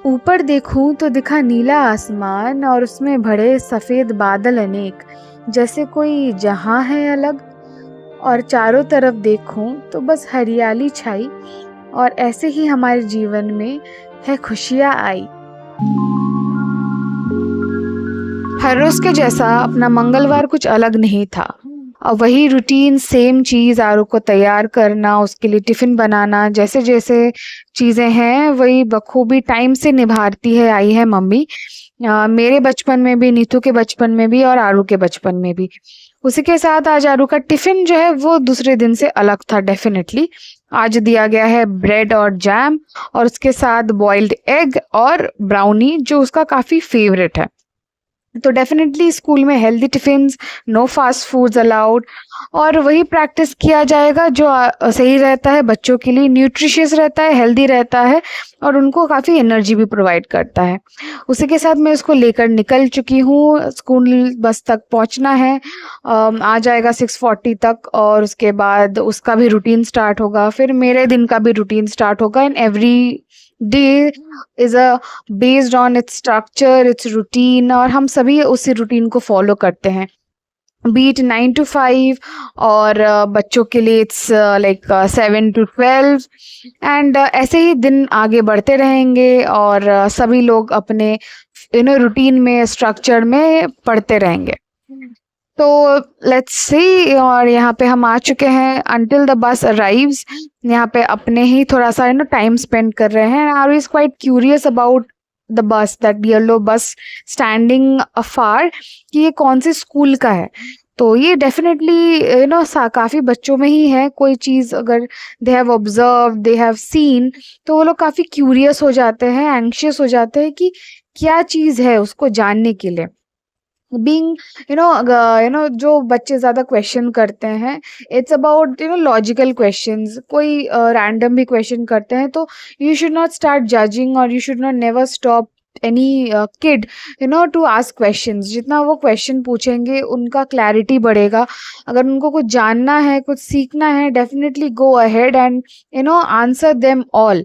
ऊपर देखूं तो दिखा नीला आसमान और उसमें भरे सफेद बादल अनेक, जैसे कोई जहां है अलग। और चारों तरफ देखूं तो बस हरियाली छाई, और ऐसे ही हमारे जीवन में है खुशियां आई। हर रोज के जैसा अपना मंगलवार कुछ अलग नहीं था। और वही रूटीन सेम चीज, आरू को तैयार करना, उसके लिए टिफिन बनाना, जैसे जैसे चीजें हैं वही बखूबी टाइम से निभाती है आई है मम्मी। मेरे बचपन में भी, नीतू के बचपन में भी और आरू के बचपन में भी। उसी के साथ आज आरू का टिफिन जो है वो दूसरे दिन से अलग था डेफिनेटली। आज दिया गया है ब्रेड और जैम, और उसके साथ बॉइल्ड एग और ब्राउनी जो उसका काफी फेवरेट है। तो डेफिनेटली स्कूल में healthy tiffins, no fast foods allowed, और वही प्रैक्टिस किया जाएगा जो सही रहता है बच्चों के लिए, न्यूट्रिशियस रहता है, हेल्दी रहता है, और उनको काफ़ी एनर्जी भी प्रोवाइड करता है। उसी के साथ मैं उसको लेकर निकल चुकी हूँ, स्कूल बस तक पहुँचना है। आ जाएगा 6:40 तक, और उसके बाद उसका भी रूटीन स्टार्ट होगा, फिर मेरे दिन का भी रूटीन स्टार्ट होगा। And every day is a based on its structure, it's routine, और हम सभी उसी रूटीन को फॉलो करते हैं, बीट 9 to 5, और बच्चों के लिए इट्स लाइक 7 to 12। एंड ऐसे ही दिन आगे बढ़ते रहेंगे, और सभी लोग अपने रूटीन में, स्ट्रक्चर में पढ़ते रहेंगे। तो लेट्स सी, और यहाँ पे हम आ चुके हैं अंटिल द बस अराइव्स। यहाँ पे अपने ही थोड़ा सा टाइम स्पेंड कर रहे हैं। R is quite curious about the bus, that yellow bus standing afar, कि ये कौन से स्कूल का है। तो ये डेफिनेटली काफ़ी बच्चों में ही है, कोई चीज़ अगर they have observe, they have seen, तो वो लोग काफ़ी क्यूरियस हो जाते हैं, एंग्शियस हो जाते हैं कि क्या चीज़ है, उसको जानने के लिए। बीइंग जो बच्चे ज़्यादा क्वेश्चन करते हैं, इट्स अबाउट लॉजिकल क्वेश्चंस। कोई रैंडम भी क्वेश्चन करते हैं तो you should not start judging, और you should not never stop any kid to ask questions. जितना वो क्वेश्चन पूछेंगे उनका क्लैरिटी बढ़ेगा। अगर उनको कुछ जानना है, कुछ सीखना है, definitely go ahead and answer them all.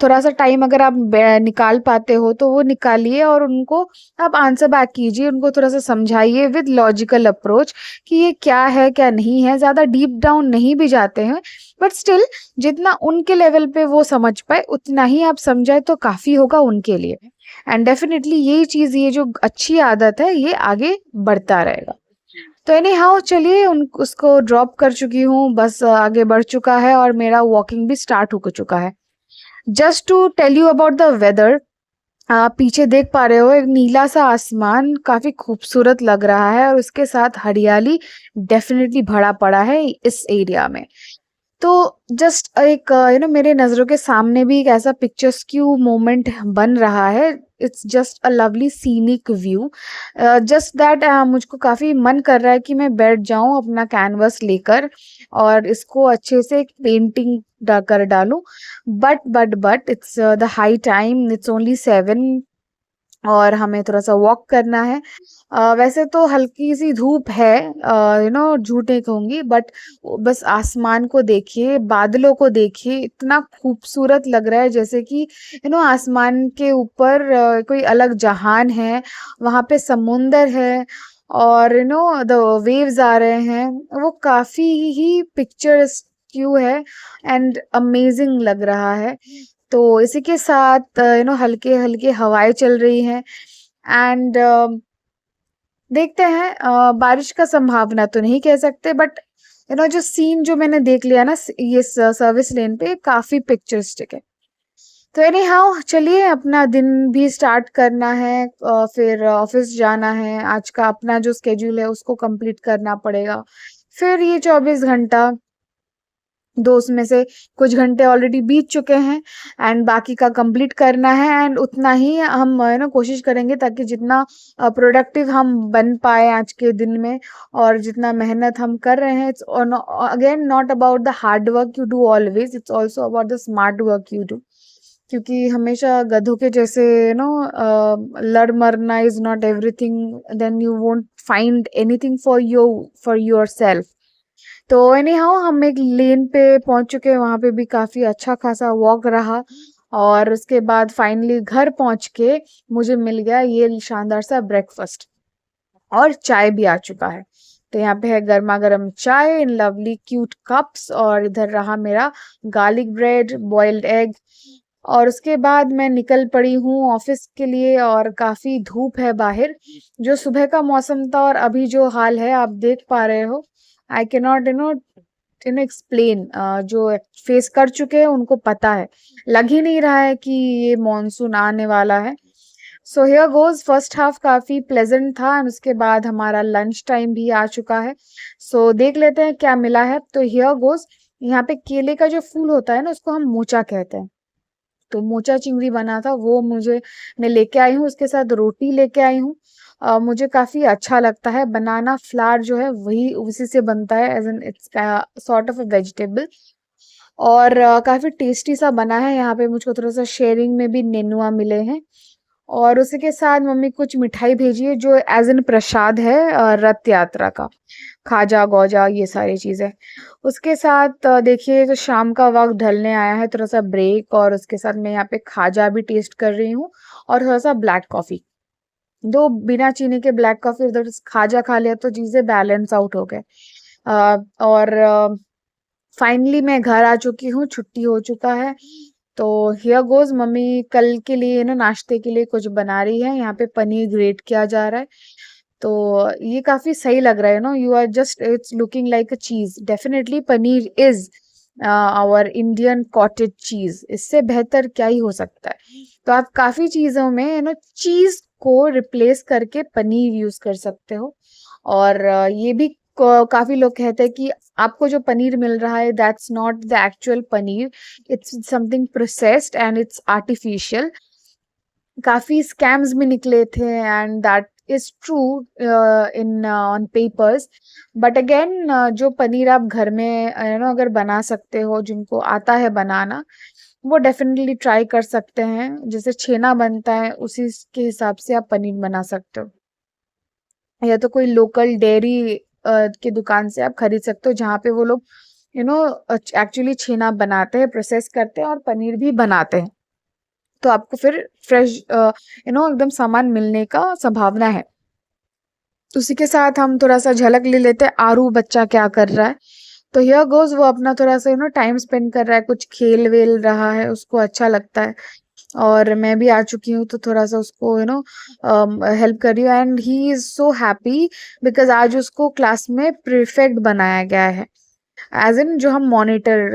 थोड़ा सा टाइम अगर आप निकाल पाते हो तो वो निकालिए, और उनको आप आंसर बैक कीजिए, उनको थोड़ा सा समझाइए विद लॉजिकल अप्रोच कि ये क्या है क्या नहीं है। ज़्यादा डीप डाउन नहीं भी जाते हैं, बट स्टिल जितना उनके लेवल पे वो समझ पाए उतना ही आप समझाए तो काफ़ी होगा उनके लिए। एंड डेफिनेटली यही चीज़, ये जो अच्छी आदत है, ये आगे बढ़ता रहेगा। तो एनी हाउ चलिए, उसको ड्रॉप कर चुकी हूँ, बस आगे बढ़ चुका है, और मेरा वॉकिंग भी स्टार्ट हो चुका है। Just to tell you about the weather, आप पीछे देख पा रहे हो एक नीला सा आसमान, काफी खूबसूरत लग रहा है, और उसके साथ हरियाली डेफिनेटली भरा पड़ा है इस एरिया में। तो जस्ट एक मेरे नज़रों के सामने भी एक ऐसा पिक्चर्स्क्यू मोमेंट बन रहा है। It's just a lovely scenic view, just that मुझको काफ़ी मन कर रहा है कि मैं बैठ जाऊं अपना कैनवस लेकर, और इसको अच्छे से एक पेंटिंग कर डालूं। But it's the high time, it's only 7, और हमें थोड़ा सा वॉक करना है। वैसे तो हल्की सी धूप है, झूठ नहीं कहूँगी, बट बस आसमान को देखिए, बादलों को देखिए, इतना खूबसूरत लग रहा है, जैसे कि आसमान के ऊपर कोई अलग जहान है, वहाँ पे समुंदर है, और द वेव्स आ रहे हैं। वो काफ़ी ही पिक्चर्स्क्यू है एंड अमेजिंग लग रहा है। तो इसी के साथ हल्के हल्के हवाएं चल रही हैं, एंड देखते हैं, बारिश का संभावना तो नहीं कह सकते, बट जो सीन जो मैंने देख लिया ना, ये सर्विस लेन पे काफी पिक्चरिस्टिक है। तो एनी हाउ चलिए, अपना दिन भी स्टार्ट करना है, फिर ऑफिस जाना है। आज का अपना जो स्केड्यूल है उसको कंप्लीट करना पड़ेगा। फिर ये 24 घंटा, दो उसमें से कुछ घंटे ऑलरेडी बीत चुके हैं, एंड बाकी का कंप्लीट करना है। एंड उतना ही हम कोशिश करेंगे ताकि जितना प्रोडक्टिव हम बन पाए आज के दिन में, और जितना मेहनत हम कर रहे हैं, it's again not about the hard work you do always, it's also about the smart work you do. क्योंकि हमेशा गधों के जैसे लड़ मरना is not everything, then you won't find anything for yourself. तो एनी हाउ हम एक लेन पे पहुंच चुके हैं, वहाँ पे भी काफ़ी अच्छा खासा वॉक रहा, और उसके बाद फाइनली घर पहुंच के मुझे मिल गया ये शानदार सा ब्रेकफास्ट, और चाय भी आ चुका है। तो यहाँ पे है गर्मा गर्म चाय इन लवली क्यूट कप्स, और इधर रहा मेरा गार्लिक ब्रेड, बॉइल्ड एग। और उसके बाद मैं निकल पड़ी हूँ ऑफिस के लिए, और काफी धूप है बाहर। जो सुबह का मौसम था और अभी जो हाल है आप देख पा रहे हो, आई कैन नॉट एक्सप्लेन। जो फेस कर चुके हैं उनको पता है, लग ही नहीं रहा है कि ये मॉनसून आने वाला है। So here goes, first half काफी प्लेजेंट था, और उसके बाद हमारा लंच टाइम भी आ चुका है। सो देख लेते हैं क्या मिला है। तो हियर गोज, यहाँ पे केले का जो फूल होता है ना, उसको हम मोचा कहते हैं। तो मोचा चिंगड़ी बना था, वो मैं लेके आई हूँ, उसके साथ रोटी लेके आई हूँ। मुझे काफी अच्छा लगता है। बनाना फ्लावर जो है वही उसी से बनता है, as an it's sort of a vegetable. और काफी टेस्टी सा बना है। यहाँ पे मुझको थोड़ा सा शेयरिंग में भी नेनुआ मिले हैं। और उसी के साथ मम्मी कुछ मिठाई भेजी है, जो एज एन प्रसाद है रथ यात्रा का, खाजा गौजा ये सारी चीजें। उसके साथ देखिए, तो शाम का वक्त ढलने आया है, थोड़ा सा ब्रेक, और उसके साथ मैं यहाँ पे खाजा भी टेस्ट कर रही हूँ, और थोड़ा सा ब्लैक कॉफी। दो बिना चीनी के ब्लैक कॉफी, उधर खाजा खा लिया, तो चीजें बैलेंस आउट हो गए। और फाइनली मैं घर आ चुकी हूँ, छुट्टी हो चुका है। तो हियर गोज, मम्मी कल के लिए ना नाश्ते के लिए कुछ बना रही है। यहाँ पे पनीर ग्रेट किया जा रहा है। तो ये काफी सही लग रहा है, no you are just, it's looking like a cheese. Definitely paneer is our Indian cottage cheese, इससे बेहतर क्या ही हो सकता है। तो आप काफी चीजों में चीज को रिप्लेस करके पनीर यूज कर सकते हो। और ये भी काफी लोग कहते हैं कि आपको जो पनीर मिल रहा है, that's not the actual paneer, it's something processed and it's artificial. काफी स्कैम्स भी निकले थे, and that is true in on papers. But again, जो पनीर आप घर में अगर बना सकते हो, जिनको आता है बनाना, वो डेफिनेटली ट्राई कर सकते हैं। जैसे छेना बनता है उसी के हिसाब से आप पनीर बना सकते हो, या तो कोई लोकल डेयरी की दुकान से आप खरीद सकते हो, जहाँ पे वो लोग यू नो एक्चुअली छेना बनाते हैं, प्रोसेस करते हैं, और पनीर भी बनाते हैं। तो आपको फिर फ्रेश एकदम सामान मिलने का संभावना है। उसी के साथ हम थोड़ा सा झलक ले लेते हैं आरू बच्चा क्या कर रहा है। तो हियर गोज, वो अपना थोड़ा सा टाइम स्पेंड कर रहा है, कुछ खेल वेल रहा है, उसको अच्छा लगता है। और मैं भी आ चुकी हूँ, तो थोड़ा सा उसको हेल्प कर रही हूँ, and he is so happy because आज उसको क्लास में प्रीफेक्ट बनाया गया है, एज इन जो हम मॉनिटर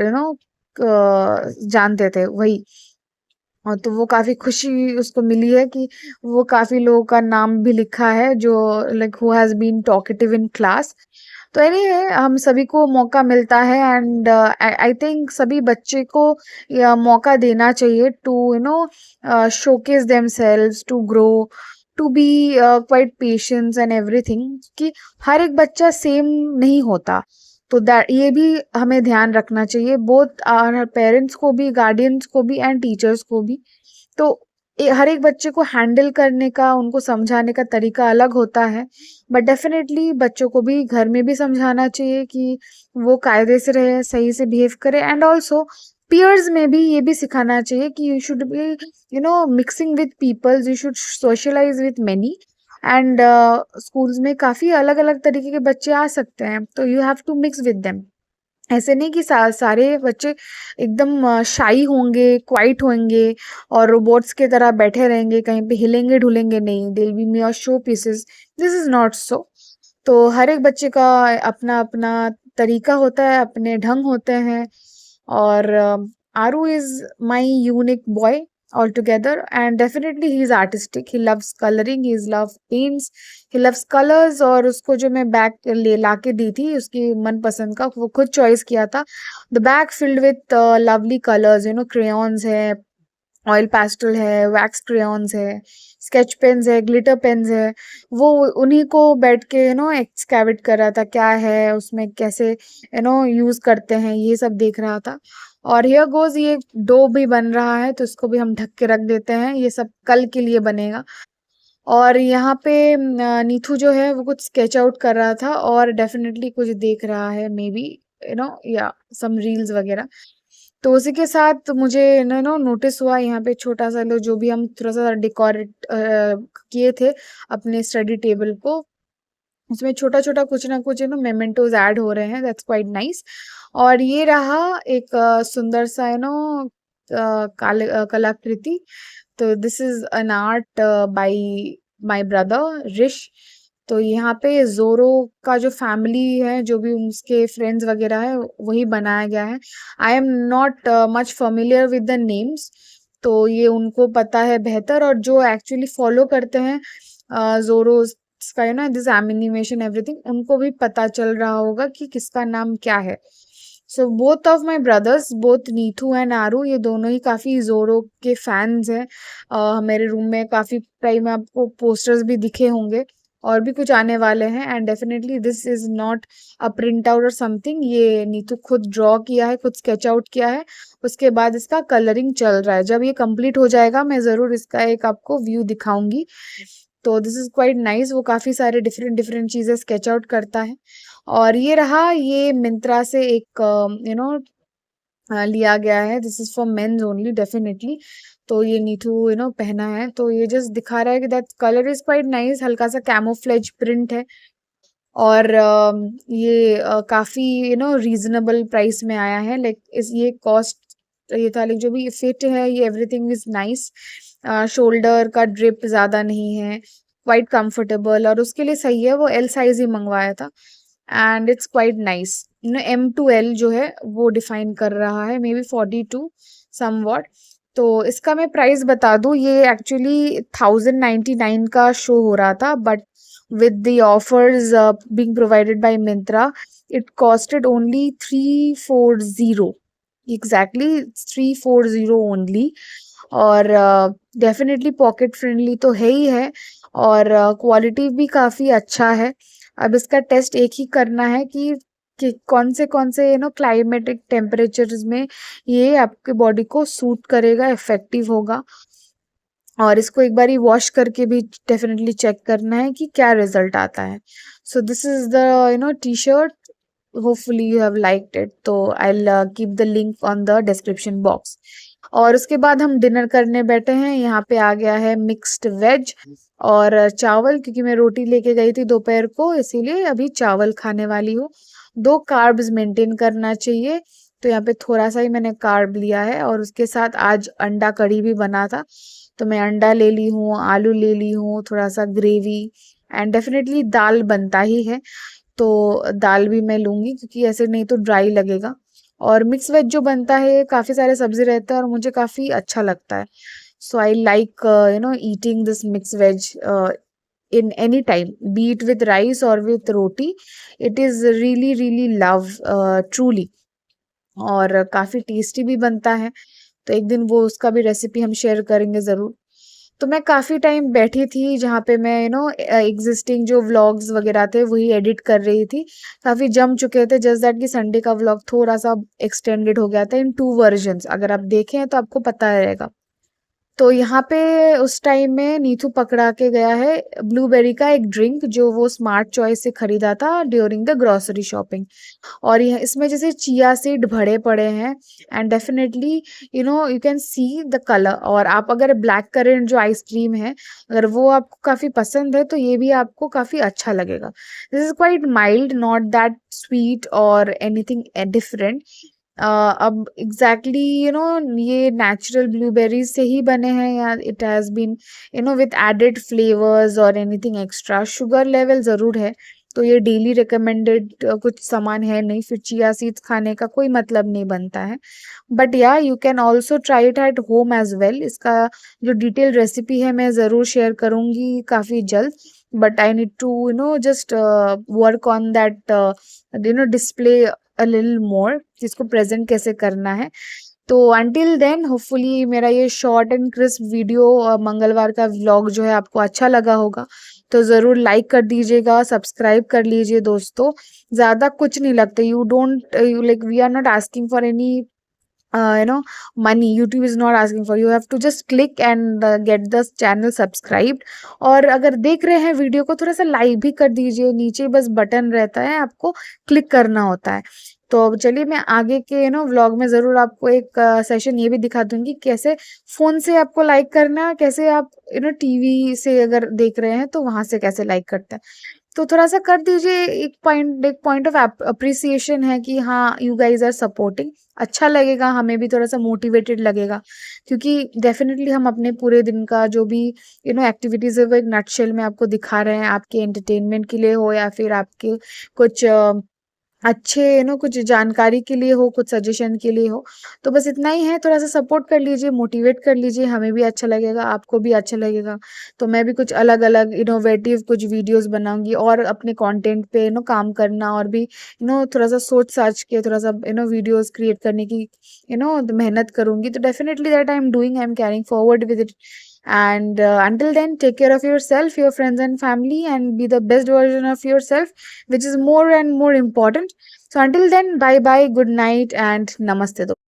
जानते थे वही। और तो वो काफी खुशी उसको मिली है कि वो काफी लोगों का नाम भी लिखा है, जो like who has been talkative in class. तो एनीवे, हम सभी को मौका मिलता है, एंड आई थिंक सभी बच्चे को मौका देना चाहिए to showcase themselves, to grow, to be quite patience and everything, कि हर एक बच्चा सेम नहीं होता। तो दैट ये भी हमें ध्यान रखना चाहिए, बोथ आवर पेरेंट्स को भी, गार्डियंस को भी, एंड टीचर्स को भी। तो हर एक बच्चे को हैंडल करने का, उनको समझाने का तरीका अलग होता है। बट डेफिनेटली बच्चों को भी घर में भी समझाना चाहिए कि वो कायदे से रहे, सही से बिहेव करे, एंड ऑल्सो पीयर्स में भी ये भी सिखाना चाहिए कि you should be mixing with peoples, you should socialise with many. And schools में काफी अलग अलग तरीके के बच्चे आ सकते हैं, तो you have to mix with them. ऐसे नहीं कि सारे बच्चे एकदम शाई होंगे, क्वाइट होंगे, और रोबोट्स की तरह बैठे रहेंगे, कहीं पे हिलेंगे ढुलेंगे नहीं, they will be mere show pieces. This is not so. तो हर एक बच्चे का अपना अपना तरीका होता है, अपने ढंग होते हैं। और Aru is my unique boy altogether, and definitely he is artistic, he loves coloring, he loves paints, he loves colors। और उसको जो मैं बैग ले ला के दी थी उसकी मनपसंद का, वो खुद चॉइस किया था। The bag filled with lovely colours, crayons है, ऑयल पेस्टल है, वैक्स क्रेयॉन्स है, स्केच पेन्स है, ग्लिटर पेन्स है। वो उन्हीं को बैठ के एक्सकैवेट कर रहा था, क्या है उसमें, कैसे यूज करते हैं, ये सब देख रहा था। और हियर गोज, ये डो भी बन रहा है, तो इसको भी हम ढक के रख देते हैं, ये सब कल के लिए बनेगा। और यहाँ पे नीथू जो है वो कुछ स्केच आउट कर रहा था, और डेफिनेटली कुछ देख रहा है, मे बी या सम रील्स वगैरह। तो उसी के साथ मुझे नोटिस हुआ यहाँ पे छोटा-सा लो जो भी हम थोड़ा-सा डेकोरेट किए थे अपने स्टडी टेबल को, उसमें छोटा-छोटा कुछ ना कुछ मेमेंटोज़ ऐड हो रहे हैं, दैट्स क्वाइट नाइस। और ये रहा एक सुंदर सा कलाकृति। तो this is an art by my brother Rish. तो यहाँ पे ज़ोरो का जो फैमिली है, जो भी उसके फ्रेंड्स वगैरह है, वही बनाया गया है। I am not much familiar with the names, तो ये उनको पता है बेहतर, और जो एक्चुअली फ़ॉलो करते हैं ज़ोरोज़ का दिस एनिमेशन एवरीथिंग, उनको भी पता चल रहा होगा कि किसका नाम क्या है। So both of my brothers, both Neethu and Aru, ये दोनों ही काफ़ी ज़ोरो के फैन्स हैं। मेरे रूम में काफ़ी टाइम आपको पोस्टर्स भी दिखे होंगे, और भी कुछ आने वाले हैं। And definitely this is not a print out और समथिंग, ये नीतू खुद ड्रॉ किया है, खुद स्केच आउट किया है। उसके बाद इसका कलरिंग चल रहा है। जब ये कंप्लीट हो जाएगा मैं ज़रूर इसका एक आपको व्यू दिखाऊंगी। तो दिस इज़ क्वाइट नाइस। वो काफ़ी सारे डिफरेंट डिफरेंट चीज़ें स्केच आउट करता है। और ये रहा, ये मिंत्रा से एक लिया गया है। This is for mens only definitely. तो ये नीथू पहना है, तो ये जस्ट दिखा रहा है कि that colour is quite nice, हल्का सा कैमोफ्लेज प्रिंट है। और ये काफ़ी रीज़नेबल प्राइस में आया है। लाइक इस ये कॉस्ट, ये था लाइक जो भी फिट है, ये एवरीथिंग इज़ नाइस। शोल्डर का ड्रिप ज़्यादा नहीं है, क्वाइट कंफर्टेबल, और उसके लिए सही है। वो एल साइज़ ही मंगवाया था, and it's quite nice. M to L जो है वो डिफाइन कर रहा है, मे बी 42 समवॉट। तो इसका मैं प्राइस बता दूं, ये एक्चुअली 1099 का शो हो रहा था, but with the offers being provided by Myntra, it costed only 340, exactly 340 only। और डेफिनेटली पॉकेट फ्रेंडली तो है ही है, और क्वालिटी भी काफ़ी अच्छा है। अब इसका टेस्ट एक ही करना है कि कौन से क्लाइमेटिक टेम्परेचर्स में ये आपके बॉडी को सूट करेगा, इफेक्टिव होगा। और इसको एक बारी वॉश करके भी डेफिनेटली चेक करना है कि क्या रिजल्ट आता है। So this is the T shirt, hopefully you have liked it. तो I will keep the link on the description box. और उसके बाद हम डिनर करने बैठे हैं। यहाँ पे आ गया है मिक्स्ड वेज और चावल, क्योंकि मैं रोटी लेके गई थी दोपहर को, इसीलिए अभी चावल खाने वाली हूँ। 2 कार्ब्स मेंटेन करना चाहिए, तो यहाँ पे थोड़ा सा ही मैंने कार्ब लिया है। और उसके साथ आज अंडा कढ़ी भी बना था, तो मैं अंडा ले ली हूँ, आलू ले ली हूँ, थोड़ा सा ग्रेवी, एंड डेफिनेटली दाल बनता ही है, तो दाल भी मैं लूँगी, क्योंकि ऐसे नहीं तो ड्राई लगेगा। और मिक्स वेज जो बनता है, काफ़ी सारे सब्जी रहता है और मुझे काफ़ी अच्छा लगता है। So I like eating this mix veg in any time, be it with rice or with roti, it is really love truly। और काफ़ी टेस्टी भी बनता है, तो एक दिन वो उसका भी रेसिपी हम शेयर करेंगे ज़रूर। तो मैं काफ़ी टाइम बैठी थी, जहाँ पे मैं एग्जिस्टिंग जो व्लॉग्स वगैरह थे वही एडिट कर रही थी। काफ़ी जम चुके थे, जस्ट दैट कि संडे का व्लॉग थोड़ा सा एक्सटेंडेड हो गया था इन 2 वर्जन्स। अगर आप देखें तो आपको पता रहेगा। तो यहाँ पे उस टाइम में नीतू पकड़ा के गया है ब्लूबेरी का एक ड्रिंक, जो वो स्मार्ट चॉइस से खरीदा था ड्यूरिंग द ग्रोसरी शॉपिंग। और यह इसमें जैसे चिया सीड भरे पड़े हैं, and definitely you can see the colour. और आप अगर ब्लैक करेंट जो आइसक्रीम है, अगर वो आपको काफ़ी पसंद है, तो ये भी आपको काफ़ी अच्छा लगेगा। This is quite mild, not that sweet और एनीथिंग डिफरेंट। अब एग्जैक्टली ये नेचुरल ब्लूबेरीज से ही बने हैं, या it has been with added flavours और एनीथिंग एक्स्ट्रा। शुगर लेवल ज़रूर है, तो ये डेली रिकमेंडेड कुछ सामान है नहीं, फिर चिया सीड्स खाने का कोई मतलब नहीं बनता है। बट या you can also try it at home as well. इसका जो डिटेल रेसिपी है मैं ज़रूर शेयर करूँगी काफ़ी जल्द, but I need to just work on that display a little more, जिसको प्रेजेंट कैसे करना है। तो अंटिल देन होपफुली मेरा ये शॉर्ट एंड क्रिस्प वीडियो मंगलवार का व्लॉग जो है आपको अच्छा लगा होगा। तो ज़रूर लाइक कर दीजिएगा, सब्सक्राइब कर लीजिए दोस्तों। ज़्यादा कुछ नहीं लगता, you don't like we are not asking for any money। YouTube is not asking for, you have to just click and get the channel subscribed। और अगर देख रहे हैं वीडियो को, थोड़ा सा लाइक भी कर दीजिए, नीचे बस बटन रहता है, आपको क्लिक करना होता है। तो अब चलिए मैं आगे के व्लॉग में ज़रूर आपको एक सेशन ये भी दिखा दूँगी कैसे फ़ोन से आपको लाइक करना है, कैसे आप टीवी से अगर देख रहे हैं तो वहाँ से कैसे लाइक करते हैं। तो थोड़ा-सा कर दीजिए, एक पॉइंट ऑफ एप्रिसिएशन है कि हाँ, यू गाइज़ आर सपोर्टिंग। अच्छा लगेगा, हमें भी थोड़ा-सा मोटिवेटेड लगेगा क्योंकि डेफ़िनिटली हम अपने पूरे दिन का जो भी एक्टिविटीज़ है वो एक नटशेल में आपको दिखा रहे हैं, आपके एंटरटेनमेंट के लिए हो या फिर आपके कुछ अच्छे कुछ जानकारी के लिए हो, कुछ सजेशन के लिए हो। तो बस इतना ही है, थोड़ा-सा सपोर्ट कर लीजिए, मोटिवेट कर लीजिए, हमें भी अच्छा लगेगा, आपको भी अच्छा लगेगा। तो मैं भी कुछ अलग-अलग इनोवेटिव कुछ वीडियोज़ बनाऊँगी और अपने कंटेंट पे काम करना और भी थोड़ा-सा सोच-साच के थोड़ा-सा वीडियोज़ क्रिएट करने की मेहनत करूँगी। तो definitely that I am carrying forward with it. And until then, take care of yourself, your friends, and family, and be the best version of yourself, which is more and more important. So, until then, bye bye, good night, and namaste.